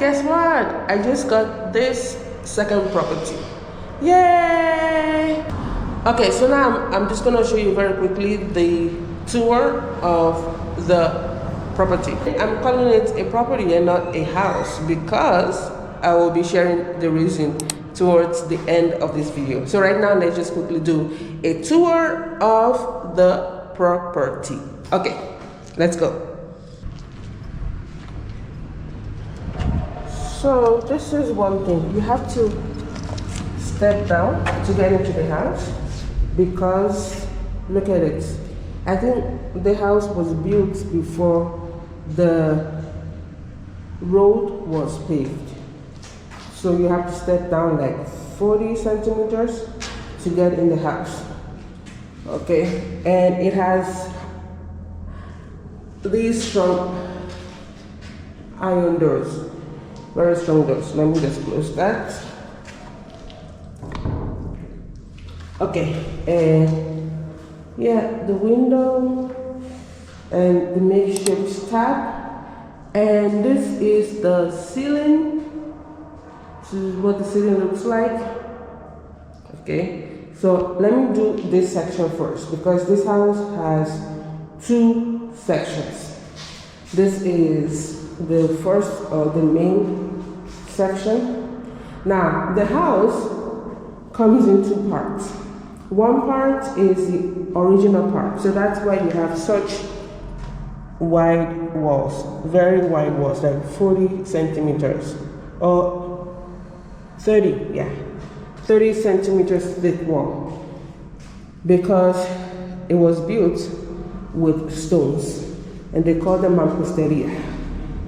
guess what? I just got this second property. Yay! Okay, so now I'm just gonna show you very quickly the tour of the property. I'm calling it a property and not a house because I will be sharing the reason towards the end of this video. So right now, let's just quickly do a tour of the property. Okay, let's go. So this is one thing, you have to step down to get into the house because look at it. I think the house was built before the road was paved. So you have to step down like 40 centimeters to get in the house. Okay, and it has these strong iron doors. Very strong doors. Let me just close that. Okay, and yeah, the window and the makeshift tap, and this is the ceiling. This is what the ceiling looks like. Okay, so let me do this section first because this house has two sections. This is the first or the main section. Now the house comes in two parts. One part is the original part, so that's why you have such wide walls, very wide walls, like 40 centimeters or 30 centimeters thick wall, because it was built with stones and they call them mamposteria.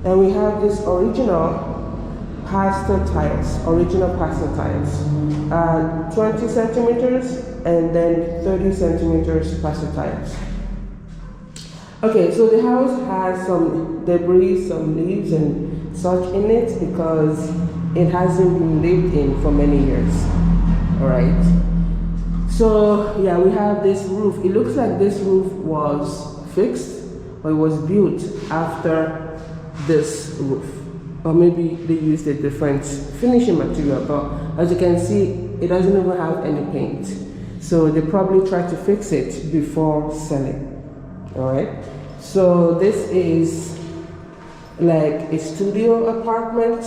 And we have this original pastel tiles, 20 centimeters and then 30 centimeters pastel tiles. Okay, so the house has some debris, some leaves and such in it because it hasn't been lived in for many years. All right. So yeah, we have this roof. It looks like this roof was fixed or it was built after this roof, or maybe they used a different finishing material, but as you can see, it doesn't even have any paint, so they probably tried to fix it before selling. All right, so this is like a studio apartment.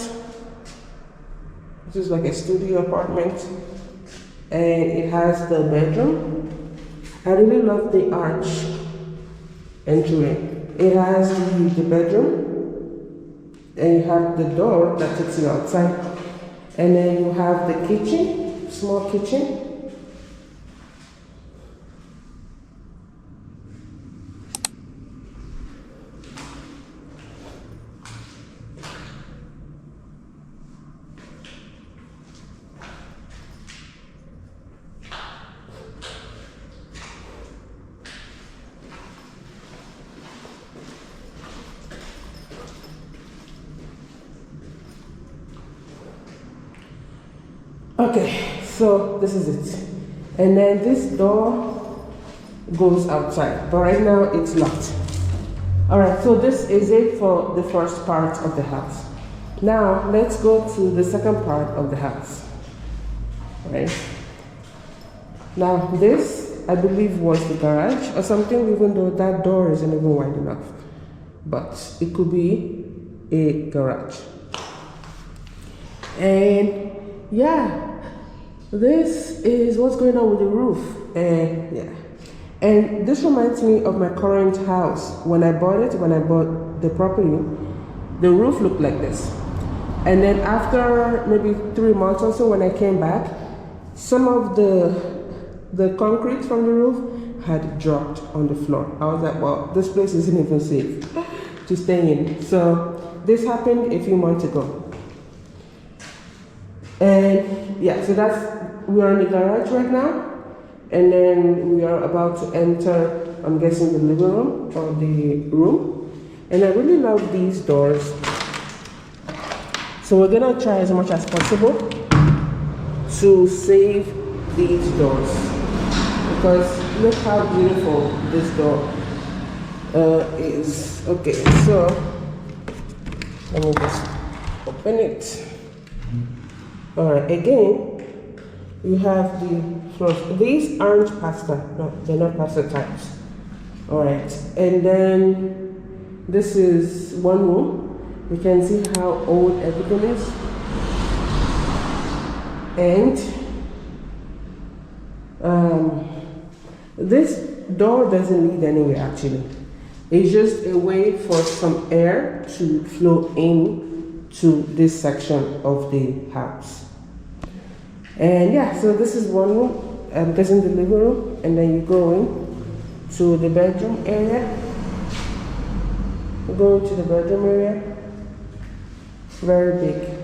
This is like a studio apartment, and it has the bedroom. I really love the arch entry. It has the bedroom, and you have the door that takes you outside, and then you have the kitchen, small kitchen. Okay, so this is it. And then this door goes outside, but right now it's locked. All right, so this is it for the first part of the house. Now let's go to the second part of the house. All right. Now this, I believe, was the garage or something, even though that door isn't even wide enough. But it could be a garage. And yeah, this is what's going on with the roof. And yeah, and this reminds me of my current house. When I bought the property, the roof looked like this. And then after maybe 3 months or so, when I came back, some of the concrete from the roof had dropped on the floor. I was like, well, this place isn't even safe to stay in. So this happened a few months ago. And yeah, so we are in the garage right now, and then we are about to enter, I'm guessing, the living room or the room. And I really love these doors. So we're gonna try as much as possible to save these doors, because look how beautiful this door is. Okay, so let me just open open it. All right, again, you have the floors. These aren't pasta. No, they're not pasta types. All right, and then this is one room. You can see how old everything is. And this door doesn't lead anywhere actually. It's just a way for some air to flow in to this section of the house. And yeah, so this is one room, this is the living room, and then you go in to the bedroom area. You go into the bedroom area, very big.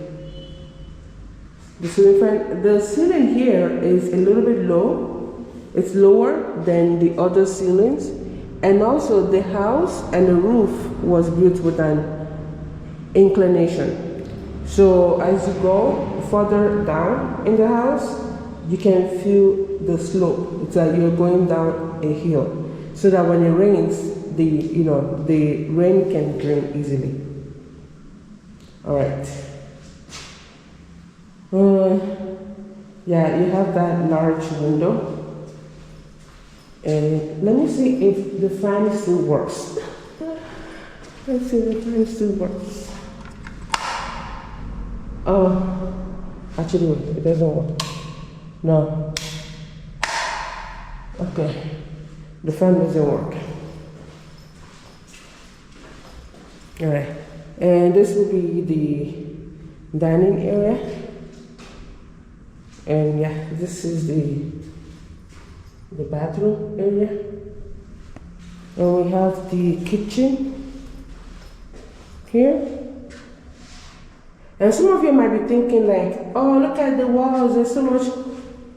The ceiling here is a little bit low. It's lower than the other ceilings. And also the house and the roof was built with an inclination. So as you go further down in the house, you can feel the slope. It's like you're going down a hill. So that when it rains, the rain can drain easily. All right. Yeah, you have that large window. And let me see if the fan still works. Let's see if the fan still works. Oh, actually, it doesn't work. No. Okay, the fan doesn't work. All right, and this will be the dining area. And yeah, this is the bathroom area. And we have the kitchen here. And some of you might be thinking like, oh, look at the walls, there's so much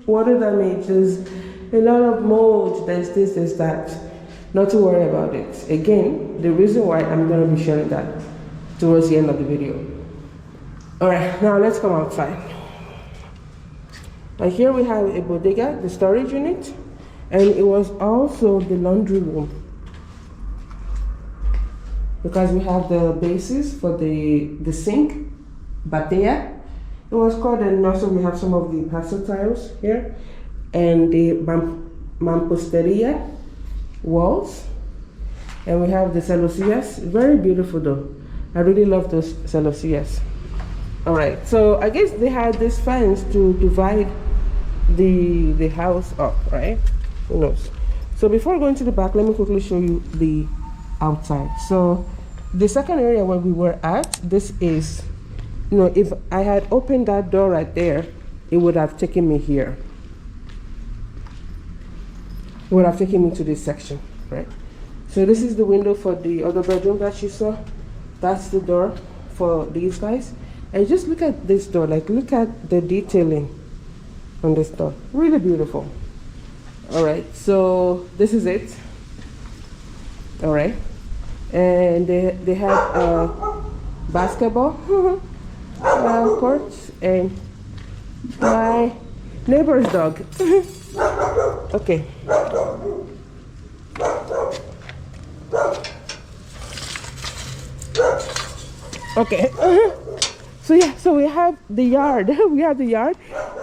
water damage, there's a lot of mold, there's this, there's that. Not to worry about it. Again, the reason why I'm going to be sharing that towards the end of the video. All right, now let's come outside. And here we have a bodega, the storage unit, and it was also the laundry room. Because we have the bases for the sink, batea, it was called, and also we have some of the pasta tiles here, and the mamposteria walls, and we have the celosías, very beautiful though. I really love those celosías. All right, so I guess they had this fence to divide the house up, right? Who knows? So before going to the back, let me quickly show you the outside. So the second area where we were at, this is, if I had opened that door right there, it would have taken me here. It would have taken me to this section, right? So this is the window for the other bedroom that you saw. That's the door for these guys. And just look at this door, like look at the detailing on this door. Really beautiful. All right, so this is it. All right, and they have a basketball court, and my neighbor's dog. Okay. Okay. So yeah, so we have the yard. We have the yard,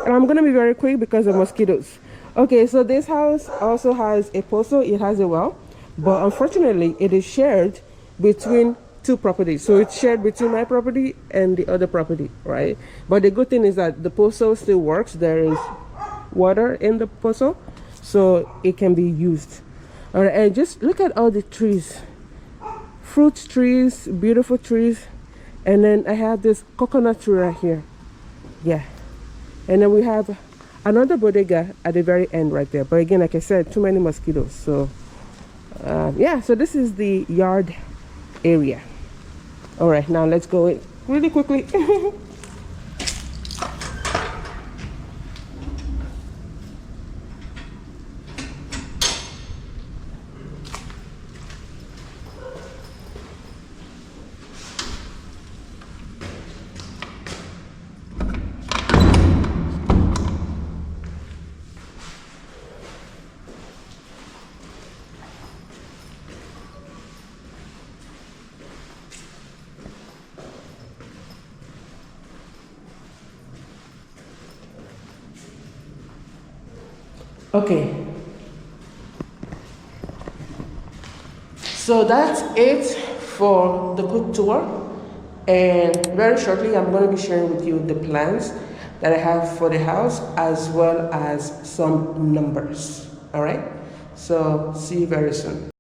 and I'm gonna be very quick because of mosquitoes. Okay, so this house also has a pozo. It has a well, but unfortunately, it is shared between two properties. So it's shared between my property and the other property, right? But the good thing is that the pozo still works. There is water in the pozo, so it can be used. All right, and just look at all the trees, fruit trees, beautiful trees. And then I have this coconut tree right here. Yeah. And then we have another bodega at the very end right there. But again, like I said, too many mosquitoes. So, yeah, so this is the yard area. All right, now let's go in really quickly. Okay, so that's it for the quick tour, and very shortly I'm going to be sharing with you the plans that I have for the house as well as some numbers. All right, so see you very soon.